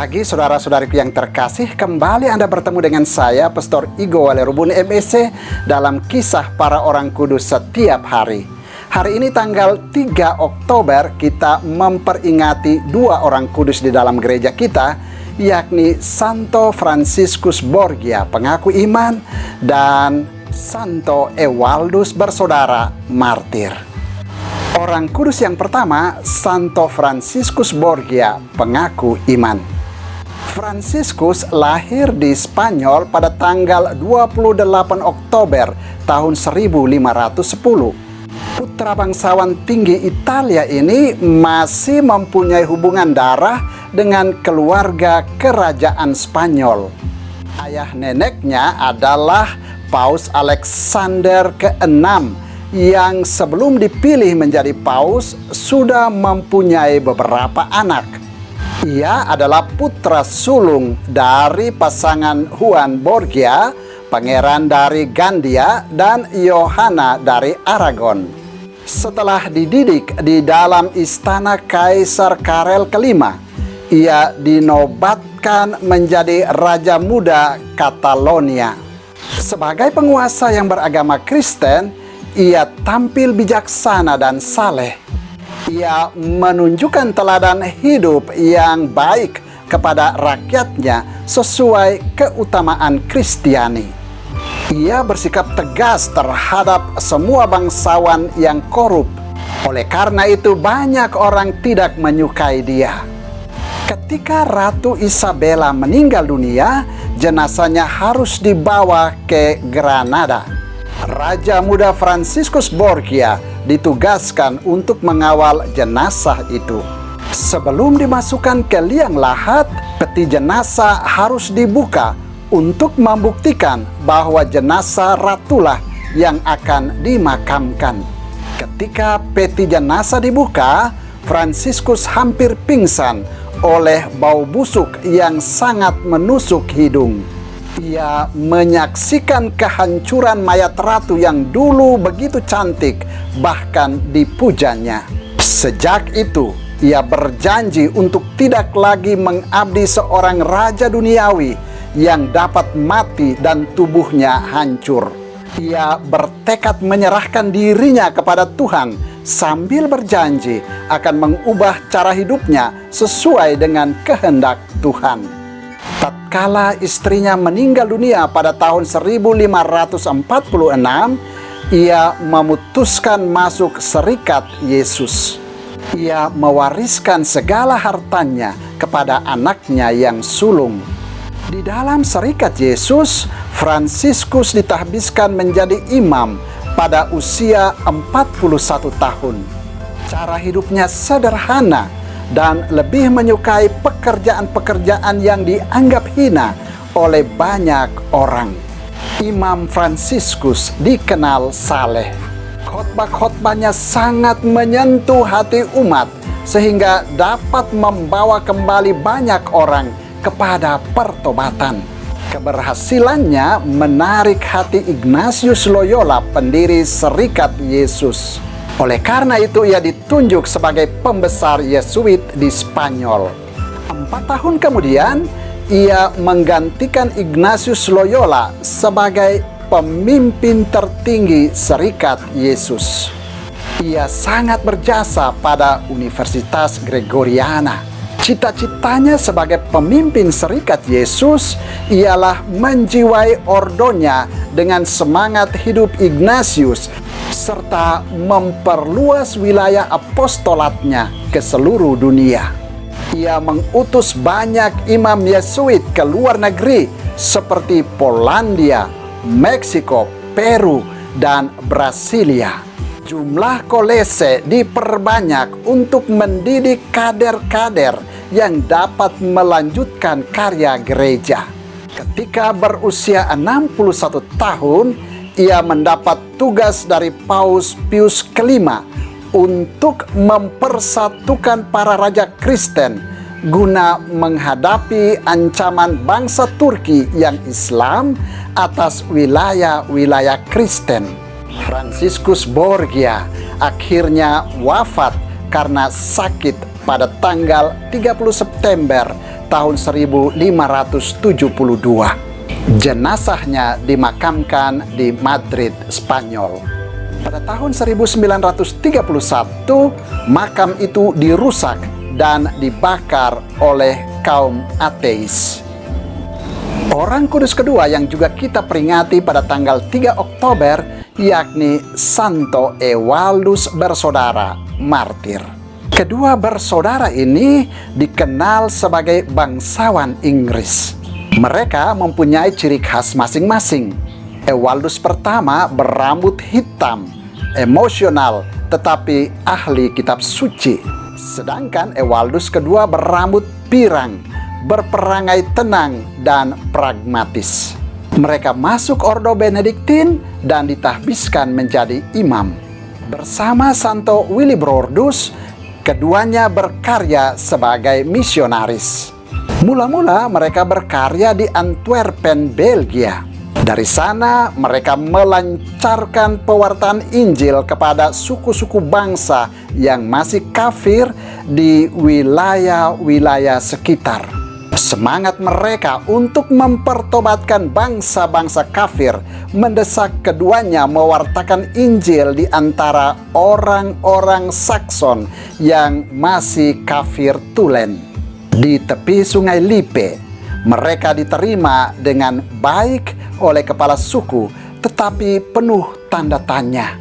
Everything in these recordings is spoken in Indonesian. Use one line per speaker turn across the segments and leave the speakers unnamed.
pagi saudara-saudariku yang terkasih, kembali Anda bertemu dengan saya, Pastor Igo Walerubun MEC, dalam kisah para orang kudus setiap hari. Hari ini tanggal 3 Oktober kita memperingati dua orang kudus di dalam gereja kita, yakni Santo Fransiskus Borgia, pengaku iman, dan Santo Ewaldus bersaudara, martir. Orang kudus yang pertama, Santo Fransiskus Borgia, pengaku iman. Fransiskus lahir di Spanyol pada tanggal 28 Oktober tahun 1510. Putra bangsawan tinggi Italia ini masih mempunyai hubungan darah dengan keluarga kerajaan Spanyol. Ayah neneknya adalah Paus Alexander ke-6 yang sebelum dipilih menjadi paus sudah mempunyai beberapa anak. Ia adalah putra sulung dari pasangan Juan Borgia, pangeran dari Gandia, dan Johanna dari Aragon. Setelah dididik di dalam istana Kaisar Karel kelima, ia dinobatkan menjadi Raja Muda Catalonia. Sebagai penguasa yang beragama Kristen, ia tampil bijaksana dan saleh. Ia menunjukkan teladan hidup yang baik kepada rakyatnya sesuai keutamaan Kristiani. Ia bersikap tegas terhadap semua bangsawan yang korup. Oleh karena itu banyak orang tidak menyukai dia. Ketika Ratu Isabella meninggal dunia, jenazahnya harus dibawa ke Granada. Raja Muda Fransiskus Borgia ditugaskan untuk mengawal jenazah itu. Sebelum dimasukkan ke liang lahat, peti jenazah harus dibuka untuk membuktikan bahwa jenazah ratulah yang akan dimakamkan. Ketika peti jenazah dibuka, Fransiskus hampir pingsan oleh bau busuk yang sangat menusuk hidung. Ia menyaksikan kehancuran mayat ratu yang dulu begitu cantik, bahkan dipujanya. Sejak itu, ia berjanji untuk tidak lagi mengabdi seorang raja duniawi yang dapat mati dan tubuhnya hancur. Ia bertekad menyerahkan dirinya kepada Tuhan sambil berjanji akan mengubah cara hidupnya sesuai dengan kehendak Tuhan. Tatkala istrinya meninggal dunia pada tahun 1546, ia memutuskan masuk Serikat Yesus. Ia mewariskan segala hartanya kepada anaknya yang sulung. Di dalam Serikat Yesus, Fransiskus ditahbiskan menjadi imam pada usia 41 tahun. Cara hidupnya sederhana dan lebih menyukai pekerjaan-pekerjaan yang dianggap hina oleh banyak orang. Imam Fransiskus dikenal saleh. Khotbah-khotbahnya sangat menyentuh hati umat sehingga dapat membawa kembali banyak orang kepada pertobatan. Keberhasilannya menarik hati Ignatius Loyola, pendiri Serikat Yesus. Oleh karena itu ia ditunjuk sebagai pembesar Yesuit di Spanyol. 4 tahun kemudian, ia menggantikan Ignatius Loyola sebagai pemimpin tertinggi Serikat Yesus. Ia sangat berjasa pada Universitas Gregoriana. Cita-citanya sebagai pemimpin Serikat Yesus ialah menjiwai ordonya dengan semangat hidup Ignatius, serta memperluas wilayah apostolatnya ke seluruh dunia. Ia mengutus banyak imam Yesuit ke luar negeri seperti Polandia, Meksiko, Peru, dan Brasilia. Jumlah kolese diperbanyak untuk mendidik kader-kader yang dapat melanjutkan karya gereja. Ketika berusia 61 tahun, ia mendapat tugas dari Paus Pius kelima untuk mempersatukan para raja Kristen guna menghadapi ancaman bangsa Turki yang Islam atas wilayah-wilayah Kristen. Fransiskus Borgia akhirnya wafat karena sakit pada tanggal 30 September tahun 1572. Jenazahnya dimakamkan di Madrid, Spanyol. Pada tahun 1931, makam itu dirusak dan dibakar oleh kaum ateis. Orang kudus kedua yang juga kita peringati pada tanggal 3 Oktober yakni Santo Ewaldus bersaudara, martir. Kedua bersaudara ini dikenal sebagai bangsawan Inggris. Mereka mempunyai ciri khas masing-masing. Ewaldus pertama berambut hitam, emosional, tetapi ahli kitab suci. Sedangkan Ewaldus kedua berambut pirang, berperangai tenang dan pragmatis. Mereka masuk Ordo Benediktin dan ditahbiskan menjadi imam. Bersama Santo Willibrordus, keduanya berkarya sebagai misionaris. Mula-mula mereka berkarya di Antwerpen, Belgia. Dari sana mereka melancarkan pewartaan Injil kepada suku-suku bangsa yang masih kafir di wilayah-wilayah sekitar. Semangat mereka untuk mempertobatkan bangsa-bangsa kafir mendesak keduanya mewartakan Injil di antara orang-orang Sakson yang masih kafir tulen. Di tepi sungai Lippe, mereka diterima dengan baik oleh kepala suku, tetapi penuh tanda tanya.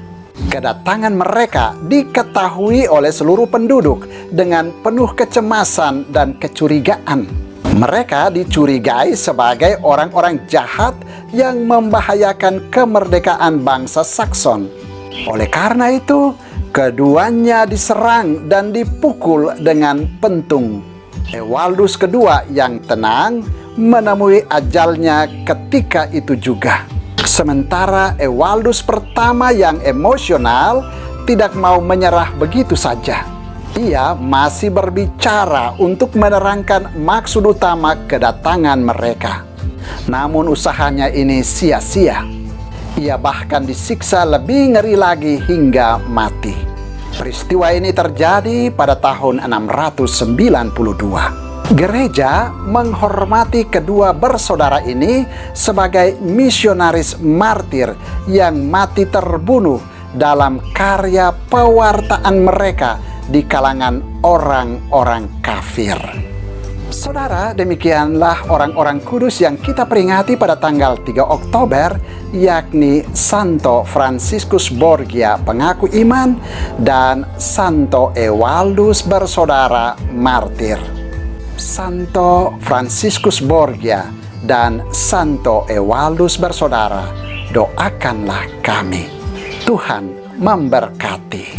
Kedatangan mereka diketahui oleh seluruh penduduk dengan penuh kecemasan dan kecurigaan. Mereka dicurigai sebagai orang-orang jahat yang membahayakan kemerdekaan bangsa Sakson. Oleh karena itu, keduanya diserang dan dipukul dengan pentung. Ewaldus kedua yang tenang menemui ajalnya ketika itu juga. Sementara Ewaldus pertama yang emosional tidak mau menyerah begitu saja. Ia masih berbicara untuk menerangkan maksud utama kedatangan mereka. Namun usahanya ini sia-sia. Ia bahkan disiksa lebih ngeri lagi hingga mati. Peristiwa ini terjadi pada tahun 692. Gereja menghormati kedua bersaudara ini sebagai misionaris martir yang mati terbunuh dalam karya pewartaan mereka di kalangan orang-orang kafir. Saudara, demikianlah orang-orang kudus yang kita peringati pada tanggal 3 Oktober, yakni Santo Fransiskus Borgia, pengaku iman, dan Santo Ewaldus bersaudara, martir. Santo Fransiskus Borgia dan Santo Ewaldus bersaudara, doakanlah kami. Tuhan memberkati.